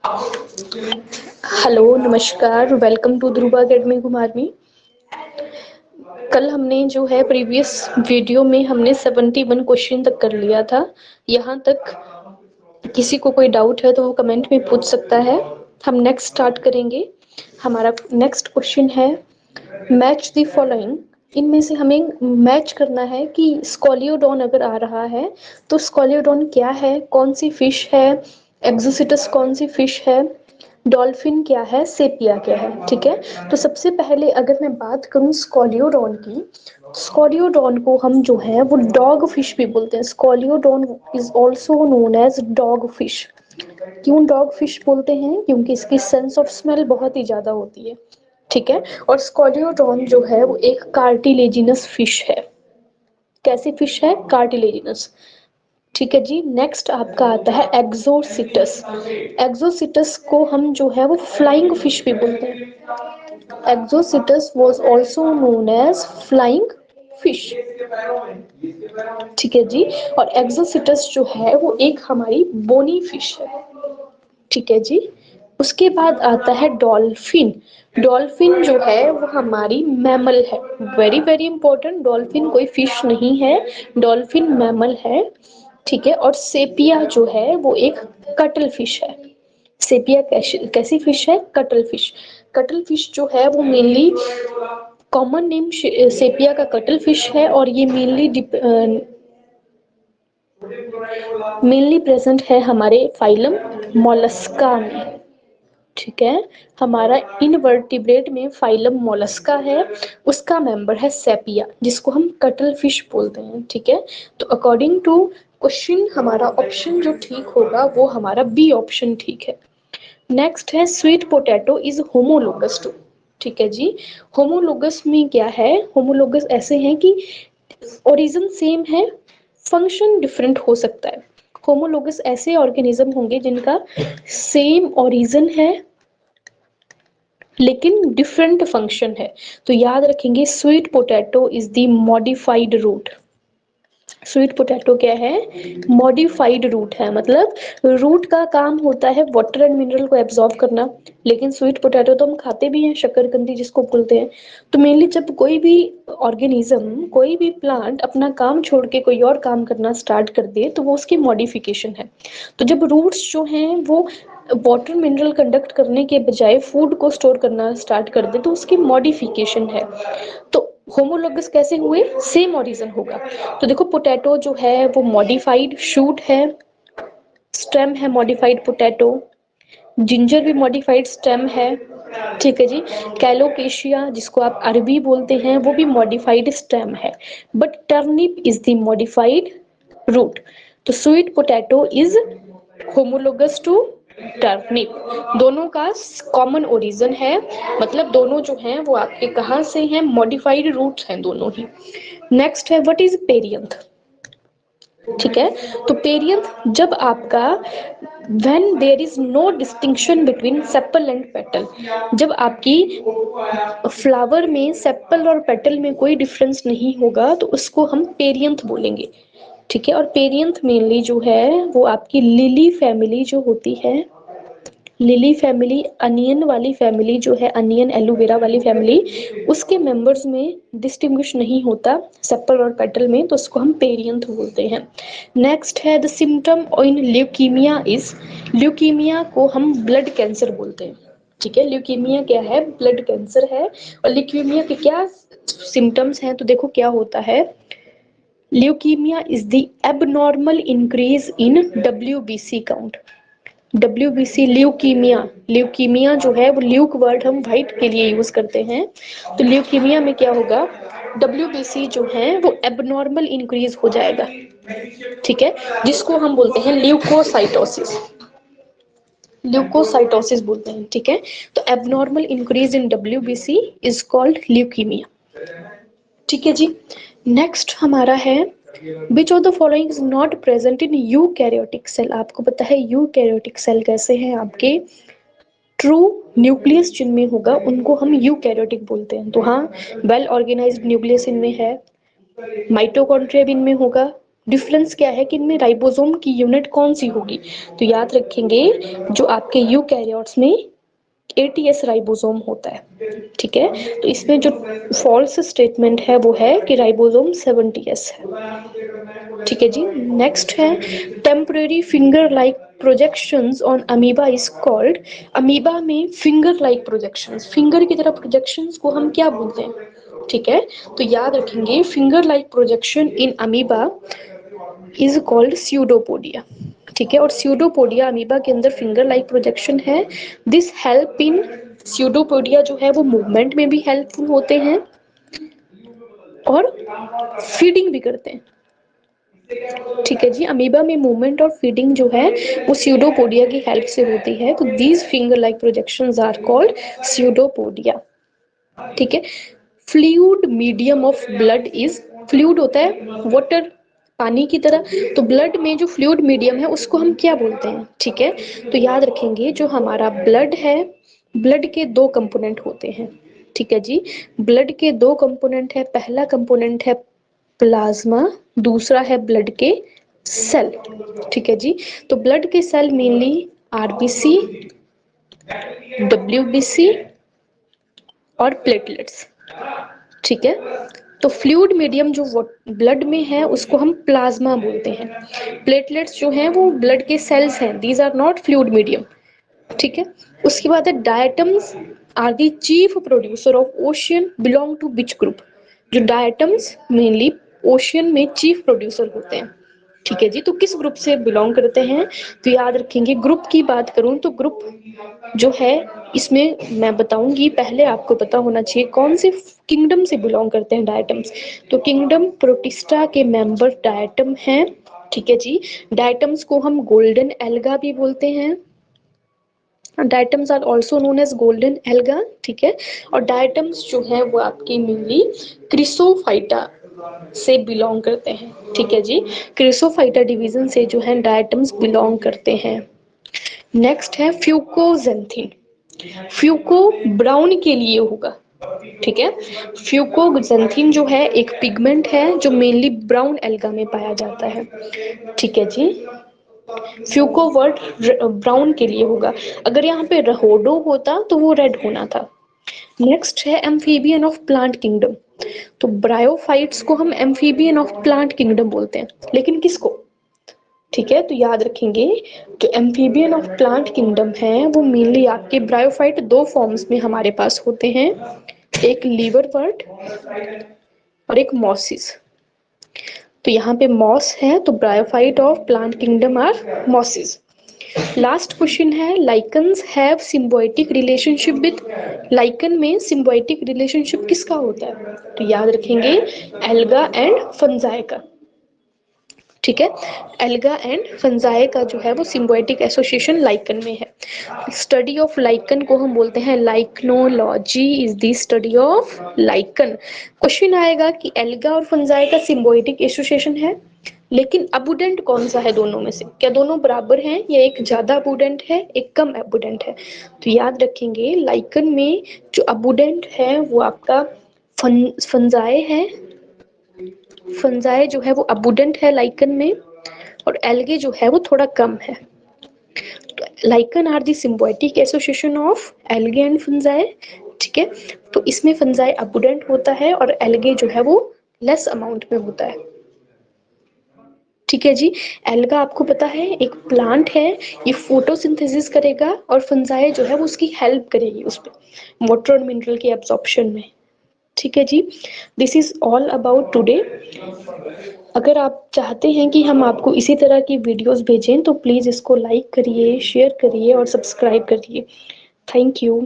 Hello, नमस्कार, welcome to Dhruva academy कुमारवी। कल हमने जो है प्रीवियस वीडियो में हमने 71 क्वेश्चन तक कर लिया था। यहाँ तक किसी को कोई डाउट है तो वो कमेंट में पूछ सकता है। हम नेक्स्ट स्टार्ट करेंगे। हमारा नेक्स्ट क्वेश्चन है मैच द फॉलोइंग। इनमें से हमें मैच करना है कि स्कॉलियोडॉन अगर आ रहा है तो स्कॉलियोडॉन क्या है, कौन सी फिश है, एक्सोसिटस कौन सी फिश है, डॉल्फिन क्या है, सेपिया क्या है। ठीक है, तो सबसे पहले अगर मैं बात करूं स्कॉलियोडॉन की, स्कॉलियोडॉन को हम जो है वो डॉग फिश भी बोलते हैं। Scoliodon is also known as dog fish. क्यों डॉग फिश बोलते हैं? क्योंकि इसकी सेंस ऑफ स्मेल बहुत ही ज्यादा होती है। ठीक है, और स्कॉलियोडॉन जो है वो एक कार्टिलेजिनस फिश है। कैसी फिश है? कार्टिलेजिनस। ठीक है जी। नेक्स्ट आपका आता है एक्सोसिटस। एक्सोसिटस को हम जो है वो फ्लाइंग फिश भी बोलते हैं। Exocoetus was also known as flying fish. ठीक है जी। और एक्सोसिटस जो है वो एक हमारी बोनी फिश है। ठीक है जी। उसके बाद आता है डॉल्फिन। डॉल्फिन जो है वो हमारी मैमल है। वेरी वेरी इंपॉर्टेंट, डॉल्फिन कोई फिश नहीं है, डॉल्फिन मैमल है। ठीक है, और सेपिया जो है वो एक कटल फिश है। सेपिया कैसी कैसी फिश है? Cuttle fish. कटल फिश जो है वो मेनली कॉमन नेम सेपिया का कटल फिश है, और ये मेनली प्रेजेंट है हमारे फाइलम मोलस्का में। ठीक है, हमारा इनवर्टिब्रेट में फाइलम मोलस्का है, उसका मेंबर है सेपिया जिसको हम कटल फिश बोलते हैं। ठीक है, तो अकॉर्डिंग टू क्वेश्चन हमारा ऑप्शन जो ठीक होगा वो हमारा बी ऑप्शन ठीक है। नेक्स्ट है sweet potato is homologous to. ठीक है जी। होमोलोगस में क्या है? होमोलोगस ऐसे हैं कि ओरिजिन सेम है, फंक्शन डिफरेंट हो सकता है। होमोलोगस ऐसे ऑर्गेनिज्म होंगे जिनका सेम ओरिजिन है लेकिन डिफरेंट फंक्शन है। तो याद रखेंगे sweet potato is the modified root. Sweet potato क्या है? मॉडिफाइड रूट है। मतलब रूट का काम होता है वाटर एंड मिनरल को एब्जॉर्ब करना, लेकिन स्वीट पोटैटो तो हम खाते भी हैं, शक्करकंदी जिसको बोलते हैं। तो मेनली जब कोई भी ऑर्गेनिज्म, कोई भी प्लांट अपना काम छोड़ के कोई और काम करना स्टार्ट कर दे तो वो उसकी मॉडिफिकेशन है। तो जब रूट्स जो हैं वो वाटर मिनरल कंडक्ट करने के बजाय फूड को स्टोर करना स्टार्ट कर दे तो उसकी मॉडिफिकेशन है। तो होमोलोगस कैसे हुए? सेम ओरिजिन होगा। तो देखो पोटैटो जो है वो मॉडिफाइड शूट है, स्टेम है मॉडिफाइड पोटैटो, जिंजर भी मॉडिफाइड स्टेम है। ठीक है जी। कैलोकेशिया जिसको आप अरबी बोलते हैं वो भी मॉडिफाइड स्टेम है, but turnip is the modified root. तो sweet potato is homologous to turnip. दोनों का कॉमन ओरिजिन है, मतलब दोनों जो हैं वो आपके कहाँ से हैं? मॉडिफाइड रूट्स हैं दोनों ही। नेक्स्ट है व्हाट इज पेरियंथ। ठीक है, तो पेरियंथ जब आपका when there is no distinction between sepal and petal, जब आपकी फ्लावर में सेपल और पेटल में कोई डिफरेंस नहीं होगा तो उसको हम पेरियंथ बोलेंगे। ठीक है, और पेरियंथ मेनली जो है वो आपकी लिली फैमिली जो होती है, लिली फैमिली, अनियन वाली फैमिली जो है, अनियन एलोवेरा वाली फैमिली, उसके मेंबर्स में डिस्टिंग्विश नहीं होता सेपल और पेटल में, तो उसको हम पेरियंथ बोलते हैं। नेक्स्ट है the symptom in leukaemia is. Leukaemia को हम ब्लड कैंसर बोलते हैं। ठीक है, ल्यूकीमिया क्या है? ब्लड कैंसर है। और ल्यूकीमिया के क्या सिम्टम्स हैं? तो देखो क्या होता है। Leukaemia is the abnormal increase in WBC count. WBC leukaemia, leukaemia जो है वो ल्यूक वर्ड हम व्हाइट के लिए यूज करते हैं। तो ल्यूकीमिया में क्या होगा? WBC जो है वो एबनॉर्मल इंक्रीज हो जाएगा। ठीक है, जिसको हम बोलते हैं ल्यूकोसाइटोसिस। ल्यूकोसाइटोसिस बोलते हैं। ठीक है, तो abnormal increase in WBC is called leukaemia. ठीक है जी। नेक्स्ट हमारा है which of the following is not present in eukaryotic cell. आपको पता है यूकैरियोटिक सेल कैसे हैं आपके? ट्रू न्यूक्लियस जिनमें होगा उनको हम यूकैरियोटिक बोलते हैं। तो हाँ, वेल ऑर्गेनाइज्ड न्यूक्लियस इनमें है, माइटोकॉन्ड्रिया भी इनमें होगा, डिफरेंस क्या है कि इनमें राइबोसोम की यूनिट कौन सी होगी? तो याद रखेंगे जो आपके यूकैरियोट्स में एटीएस राइबोसोम होता है, ठीक है। तो इसमें जो फॉल्स स्टेटमेंट है वो है कि राइबोसोम 70s है, ठीक है जी। नेक्स्ट है temporary finger like projections on amoeba is called. Amoeba में फिंगर लाइक प्रोजेक्शंस, फिंगर की तरह प्रोजेक्शंस को हम क्या बोलते हैं? ठीक है, तो याद रखेंगे finger like projection in amoeba is called pseudopodia, ठीक है। और स्यूडोपोडिया अमीबा के अंदर फिंगर लाइक प्रोजेक्शन है। दिस हेल्प इन, स्यूडोपोडिया जो है वो मूवमेंट में भी हेल्पफुल होते हैं और फीडिंग भी करते हैं, ठीक है जी। अमीबा में मूवमेंट और फीडिंग जो है वो स्यूडोपोडिया की हेल्प से होती है। तो these finger like projections are called pseudopodia, ठीक है। Fluid medium of blood is, fluid होता है वाटर, पानी की तरह, तो ब्लड में जो फ्लूइड मीडियम है उसको हम क्या बोलते हैं? ठीक है, तो याद रखेंगे जो हमारा ब्लड है, ब्लड के दो कंपोनेंट होते हैं, ठीक है जी। ब्लड के दो कंपोनेंट है, पहला कंपोनेंट है प्लाज्मा, दूसरा है ब्लड के सेल, ठीक है जी। तो ब्लड के सेल मेनली आरबीसी, डब्ल्यूबीसी और प्लेटलेट्स, ठीक है। तो फ्लूइड मीडियम जो ब्लड में है उसको हम प्लाज्मा बोलते हैं। प्लेटलेट्स जो हैं वो ब्लड के सेल्स हैं, these are not fluid medium, ठीक है। उसके बाद है diatoms are the chief producer of ocean belong to which group. जो डायटम्स मेनली ओशियन में चीफ प्रोड्यूसर होते हैं, ठीक है जी। तो किस ग्रुप से बिलोंग करते हैं? तो याद रखेंगे ग्रुप की बात करूं तो ग्रुप जो है इसमें मैं बताऊंगी, पहले आपको पता होना चाहिए कौन से किंगडम से बिलोंग करते हैं डायटम्स। तो किंगडम प्रोटिस्टा के मेंबर डायटम हैं, ठीक है जी। डायटम्स को हम गोल्डन एल्गा भी बोलते हैं, diatoms are also known as golden alga, ठीक है। और डायटम्स जो है वो आपकी मेनली क्रिसोफाइटा से बिलोंग करते हैं, ठीक है जी। क्रिसोफाइटा डिवीजन से जो है डायटम्स बिलोंग करते हैं। नेक्स्ट है फ्यूकोजेंथिन। फ्यूको ब्राउन के लिए होगा, ठीक है। फ्यूकोजेंथिन जो है एक पिगमेंट है जो मेनली ब्राउन एल्गा में पाया जाता है, ठीक है जी। फ्यूको वर्ड ब्राउन के लिए होगा, अगर यहाँ पे रहोडो होता तो वो रेड होना था। नेक्स्ट है एम्फीबियन ऑफ प्लांट किंगडम। तो ब्रायोफाइट्स को हम एम्फीबियन ऑफ प्लांट किंगडम बोलते हैं, लेकिन किसको? ठीक है, तो याद रखेंगे जो एम्फीबियन ऑफ प्लांट किंगडम है वो मेनली आपके ब्रायोफाइट दो फॉर्म्स में हमारे पास होते हैं, एक लीवरवर्ट और एक मॉसिस। तो यहाँ पे मॉस है तो bryophyte of plant kingdom are mosses. Last question है lichens have symbiotic relationship with. Lichen में सिम्बायोटिक रिलेशनशिप किसका होता है? तो याद रखेंगे एल्गा एंड फंजाई का, ठीक है। एल्गा एंड फंजाई का जो है वो सिम्बायोटिक एसोसिएशन लाइकन में है। स्टडी ऑफ लाइकन को हम बोलते हैं lichenology, is the study of lichen. Question आएगा कि एल्गा और फंजाई का सिम्बायोटिक एसोसिएशन है, लेकिन अबुडेंट कौन सा है दोनों में से? क्या दोनों बराबर हैं या एक ज्यादा अबुडेंट है एक कम अबुडेंट है? तो याद रखेंगे लाइकन में जो अबुडेंट है वो आपका फंजाई है, फंजाई जो है वो अबुडेंट है लाइकन में, और एल्गे जो है वो थोड़ा कम है। तो lichen are the symbiotic association of algae and fungi, ठीक है। तो इसमें फंजाई अबुडेंट होता है और एल्गे जो है वो लेस अमाउंट में होता है, ठीक है जी। एल्गा आपको पता है एक प्लांट है, ये फोटोसिंथेसिस करेगा और फंजाई जो है वो उसकी हेल्प करेगी उस पर वाटर और मिनरल के एब्जॉर्प्शन में, ठीक है जी। This is all about today. अगर आप चाहते हैं कि हम आपको इसी तरह की वीडियोस भेजें तो प्लीज़ इसको लाइक करिए, शेयर करिए और सब्सक्राइब करिए। Thank you.